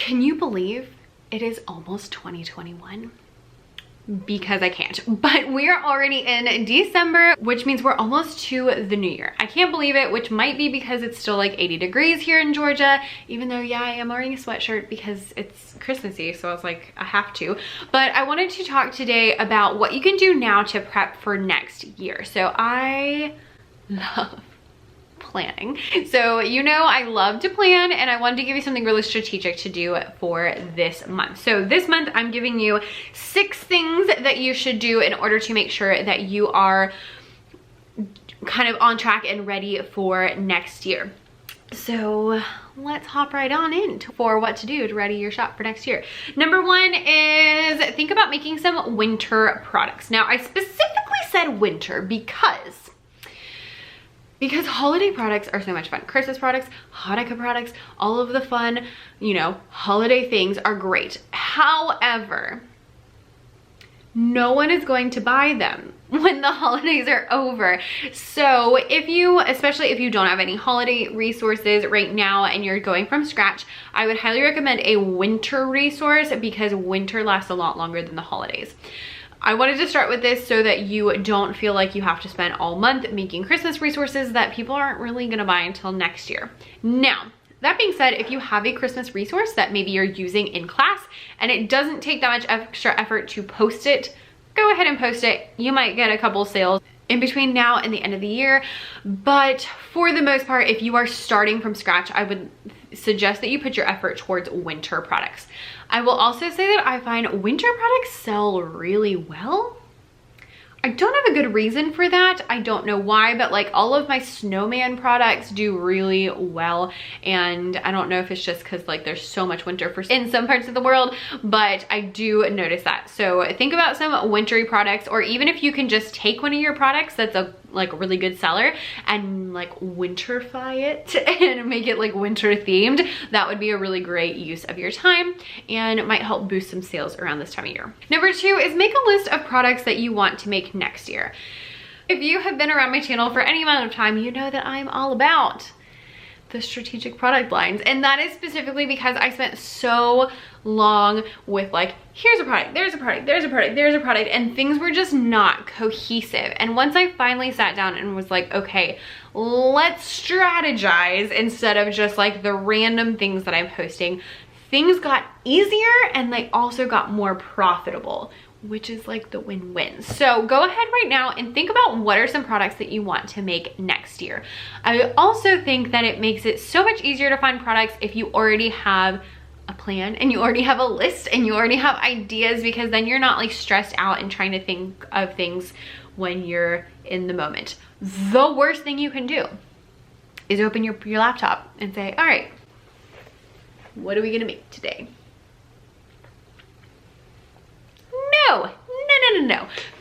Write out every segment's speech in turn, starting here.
Can you believe it is almost 2021? Because I can't, but we are already in December, which means we're almost to the new year. I can't believe it, which might be because it's still like 80 degrees here in Georgia, even though, yeah, I am wearing a sweatshirt because it's Christmassy, so I was like, I have to. But I wanted to talk today about what you can do now to prep for next year. So I love planning. So you know I love to plan, and I wanted to give you something really strategic to do for this month. So this month I'm giving you 6 things that you should do in order to make sure that you are kind of on track and ready for next year. So let's hop right on in for what to do to ready your shop for next year. Number 1 is think about making some winter products. Now I specifically said winter because holiday products are so much fun. Christmas products, Hanukkah products, all of the fun, you know, holiday things are great. However, no one is going to buy them when the holidays are over. So if you, especially if you don't have any holiday resources right now and you're going from scratch, I would highly recommend a winter resource because winter lasts a lot longer than the holidays. I wanted to start with this so that you don't feel like you have to spend all month making Christmas resources that people aren't really gonna buy until next year. Now, that being said, if you have a Christmas resource that maybe you're using in class and it doesn't take that much extra effort to post it, go ahead and post it. You might get a couple sales in between now and the end of the year. But for the most part, if you are starting from scratch, I would suggest that you put your effort towards winter products. I will also say that I find winter products sell really well. I don't have a good reason for that. I don't know why, but like all of my snowman products do really well. And I don't know if it's just because like there's so much winter in some parts of the world, but I do notice that. So think about some wintry products, or even if you can just take one of your products that's a really good seller and like winterfy it and make it like winter themed, that would be a really great use of your time and it might help boost some sales around this time of year. Number 2 is make a list of products that you want to make next year. If you have been around my channel for any amount of time, you know that I'm all about the strategic product lines, and that is specifically because I spent so long with like, here's a product, there's a product, there's a product, there's a product, and things were just not cohesive. And once I finally sat down and was like, okay, let's strategize instead of just like the random things that I'm posting, things got easier and they also got more profitable, which is like the win-win. So go ahead right now and think about what are some products that you want to make next year. I also think that it makes it so much easier to find products if you already have a plan and you already have a list and you already have ideas, because then you're not like stressed out and trying to think of things when you're in the moment. The worst thing you can do is open your laptop and say, all right, what are we gonna make today? No.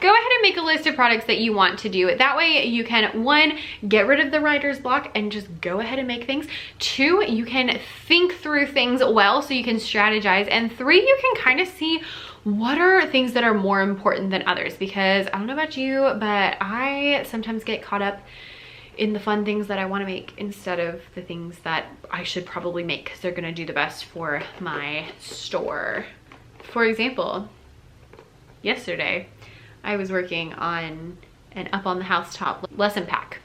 Go ahead and make a list of products that you want to do. That way you can, 1, get rid of the writer's block and just go ahead and make things. 2, you can think through things well so you can strategize. And 3, you can kind of see what are things that are more important than others. Because I don't know about you, but I sometimes get caught up in the fun things that I want to make instead of the things that I should probably make because they're going to do the best for my store. For example, yesterday, I was working on an up on the housetop lesson pack.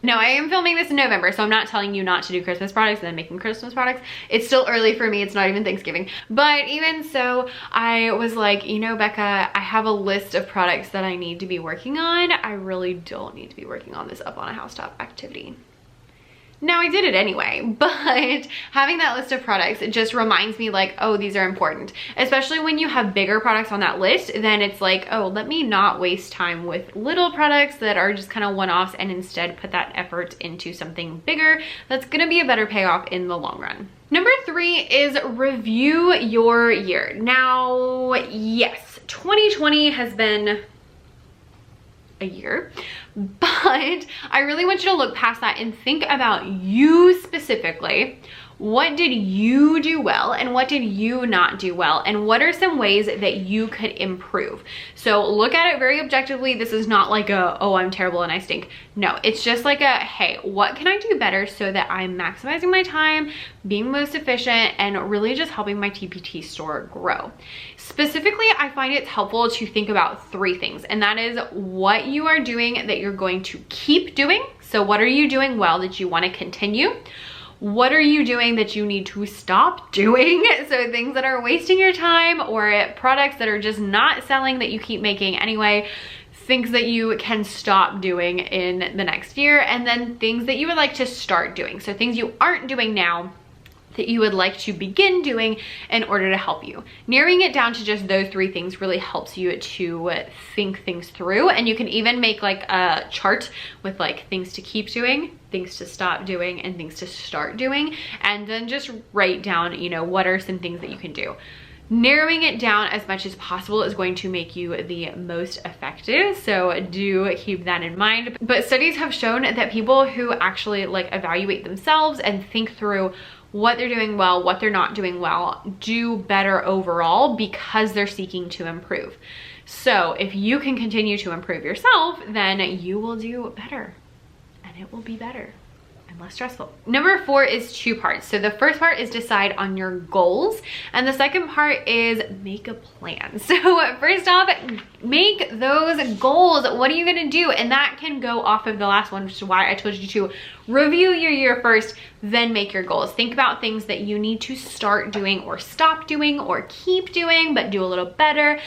Now I am filming this in November, so I'm not telling you not to do Christmas products and then making Christmas products. It's still early for me, it's not even Thanksgiving. But even so, I was like, you know, Becca, I have a list of products that I need to be working on. I really don't need to be working on this up on a housetop activity. Now I did it anyway, but having that list of products, it just reminds me like, oh, these are important. Especially when you have bigger products on that list, then it's like, oh, let me not waste time with little products that are just kind of one-offs and instead put that effort into something bigger that's gonna be a better payoff in the long run. Number 3 is review your year. Now, yes, 2020 has been a year, but I really want you to look past that and think about you specifically. What did you do well and what did you not do well? And what are some ways that you could improve? So look at it very objectively. This is not like a, oh, I'm terrible and I stink. No, it's just like a, hey, what can I do better so that I'm maximizing my time, being most efficient, and really just helping my TPT store grow. Specifically, I find it's helpful to think about 3 things, and that is what you are doing that you're going to keep doing. So what are you doing well that you want to continue? What are you doing that you need to stop doing? So things that are wasting your time, or products that are just not selling that you keep making anyway, things that you can stop doing in the next year, and then things that you would like to start doing. So things you aren't doing now that you would like to begin doing in order to help you. Narrowing it down to just those 3 things really helps you to think things through. And you can even make like a chart with like things to keep doing, things to stop doing, and things to start doing. And then just write down, you know, what are some things that you can do. Narrowing it down as much as possible is going to make you the most effective, so do keep that in mind. But studies have shown that people who actually like evaluate themselves and think through what they're doing well, what they're not doing well, do better overall because they're seeking to improve. So if you can continue to improve yourself, then you will do better, and it will be better and less stressful. Number 4 is 2 parts. So the first part is decide on your goals, and the second part is make a plan. So first off, make those goals. What are you gonna do? And that can go off of the last one, which is why I told you to review your year first, then make your goals. Think about things that you need to start doing or stop doing or keep doing, but do a little better.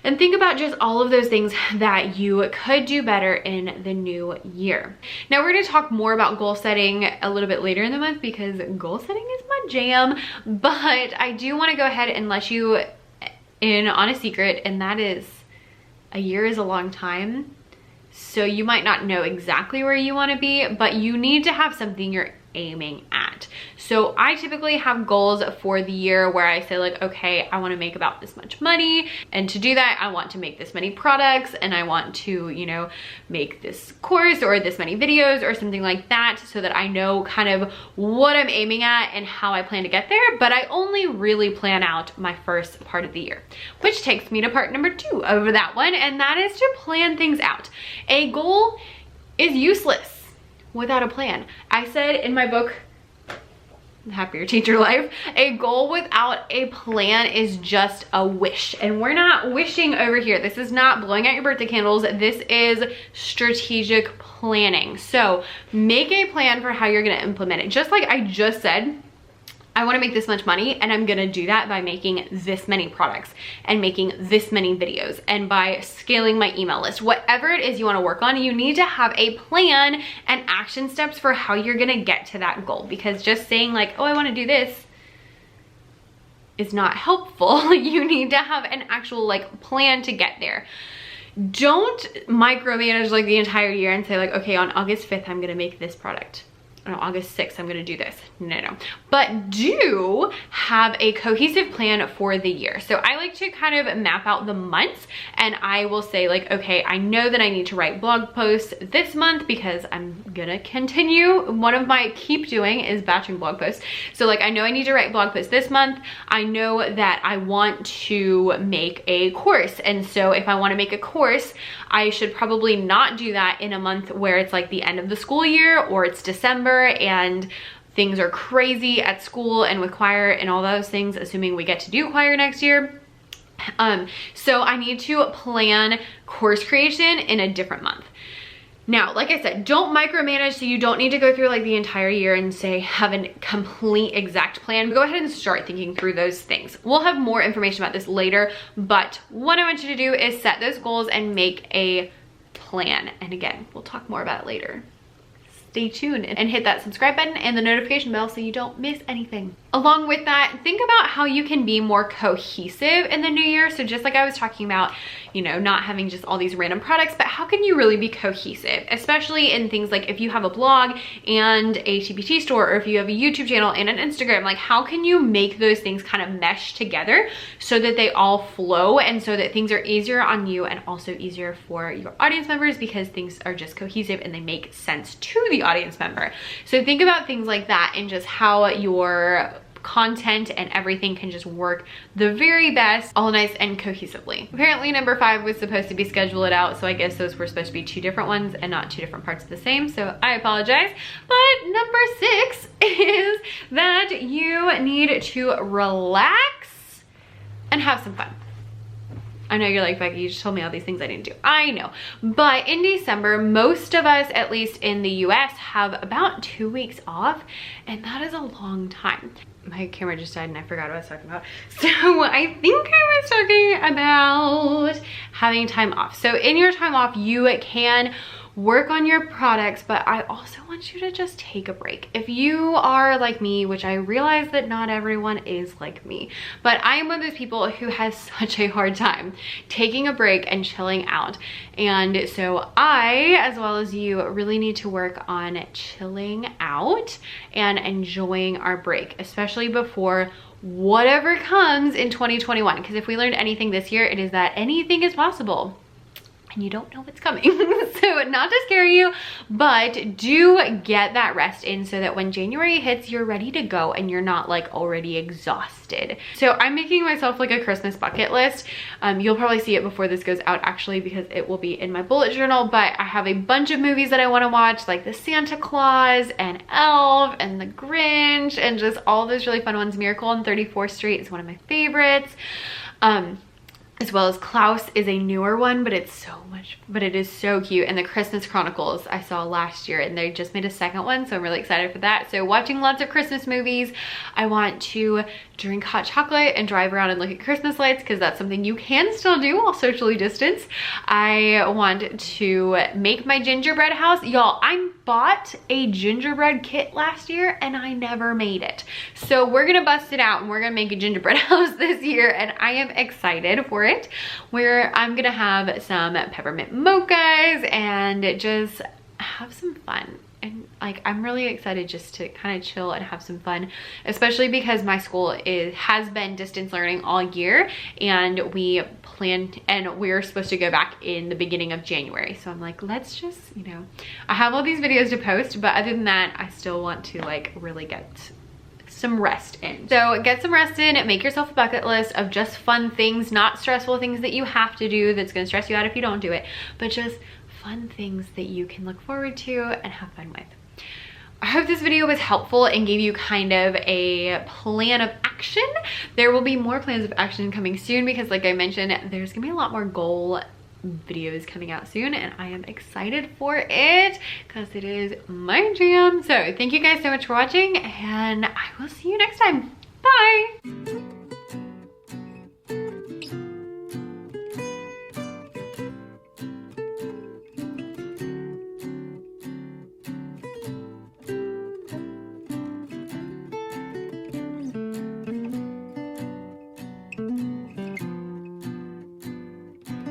And think about just all of those things that you could do better in the new year. Now we're gonna talk more about goal setting a little bit later in the month because goal setting is my jam, but I do wanna go ahead and let you in on a secret, and that is a year is a long time. So you might not know exactly where you wanna be, but you need to have something you're aiming at. So I typically have goals for the year where I say like, okay, I want to make about this much money, and to do that I want to make this many products, and I want to, you know, make this course or this many videos or something like that, so that I know kind of what I'm aiming at and how I plan to get there. But I only really plan out my first part of the year, which takes me to part number 2 of that one, and that is to plan things out. A goal is useless without a plan. I said in my book, Happier Teacher Life, a goal without a plan is just a wish. And we're not wishing over here. This is not blowing out your birthday candles. This is strategic planning. So make a plan for how you're gonna implement it. Just like I just said, I want to make this much money, and I'm gonna do that by making this many products and making this many videos and by scaling my email list. Whatever it is you want to work on, you need to have a plan and action steps for how you're gonna get to that goal, because just saying like, oh, I want to do this is not helpful. You need to have an actual like plan to get there. Don't micromanage like the entire year and say like, okay, on August 5th, I'm gonna make this product. On August 6th, I'm gonna do this. No. But do have a cohesive plan for the year. So I like to kind of map out the months, and I will say like, okay, I know that I need to write blog posts this month because I'm gonna continue. One of my keep doing is batching blog posts. So like, I know I need to write blog posts this month. I know that I want to make a course. And so if I wanna make a course, I should probably not do that in a month where it's like the end of the school year or it's December and things are crazy at school and with choir and all those things, assuming we get to do choir next year. So I need to plan course creation in a different month. Now, like I said, don't micromanage, so you don't need to go through like the entire year and say have a complete exact plan. But go ahead and start thinking through those things. We'll have more information about this later, but what I want you to do is set those goals and make a plan. And again, we'll talk more about it later. Stay tuned and hit that subscribe button and the notification bell so you don't miss anything. Along with that, think about how you can be more cohesive in the new year. So just like I was talking about, you know, not having just all these random products, but how can you really be cohesive, especially in things like if you have a blog and a TPT store, or if you have a YouTube channel and an Instagram, like how can you make those things kind of mesh together so that they all flow and so that things are easier on you and also easier for your audience members because things are just cohesive and they make sense to the audience member. So think about things like that and just how your content and everything can just work the very best, all nice and cohesively. Apparently number 5 was supposed to be Schedule It Out, so I guess those were supposed to be 2 different ones and not 2 different parts of the same, so I apologize. But number 6 is that you need to relax and have some fun. I know you're like, Becky, you just told me all these things I didn't do. I know, but in December, most of us, at least in the US, have about 2 weeks off, and that is a long time. My camera just died and I forgot what I was talking about. So I think I was talking about having time off. So in your time off, you can work on your products, but I also want you to just take a break. If you are like me, which I realize that not everyone is like me, but I am one of those people who has such a hard time taking a break and chilling out. And so I, as well as you, really need to work on chilling out and enjoying our break, especially before whatever comes in 2021. Because if we learned anything this year, it is that anything is possible. And you don't know what's coming. So not to scare you, but do get that rest in so that when January hits, you're ready to go and you're not like already exhausted. So I'm making myself like a Christmas bucket list. You'll probably see it before this goes out actually, because it will be in my bullet journal, but I have a bunch of movies that I want to watch, like the Santa Claus and Elf and the Grinch and just all those really fun ones. Miracle on 34th Street is one of my favorites. As well as Klaus is a newer one, but it is so cute. And the Christmas Chronicles I saw last year, and they just made a second one, so I'm really excited for that. So watching lots of Christmas movies. I want to drink hot chocolate and drive around and look at Christmas lights, because that's something you can still do while socially distanced. I want to make my gingerbread house. Y'all, I bought a gingerbread kit last year and I never made it. So we're gonna bust it out and we're gonna make a gingerbread house this year, and I am excited for it, where I'm gonna have some peppermint mochas and just have some fun. And like, I'm really excited just to kind of chill and have some fun, especially because my school has been distance learning all year, and we're supposed to go back in the beginning of January. So I'm like, let's just, you know, I have all these videos to post, but other than that, I still want to like really get some rest in. So get some rest in, make yourself a bucket list of just fun things, not stressful things that you have to do that's gonna stress you out if you don't do it, but just fun things that you can look forward to and have fun with. I hope this video was helpful and gave you kind of a plan of action. There will be more plans of action coming soon, because like I mentioned, there's gonna be a lot more goal videos coming out soon, and I am excited for it because it is my jam. So thank you guys so much for watching, and I will see you next time. Bye.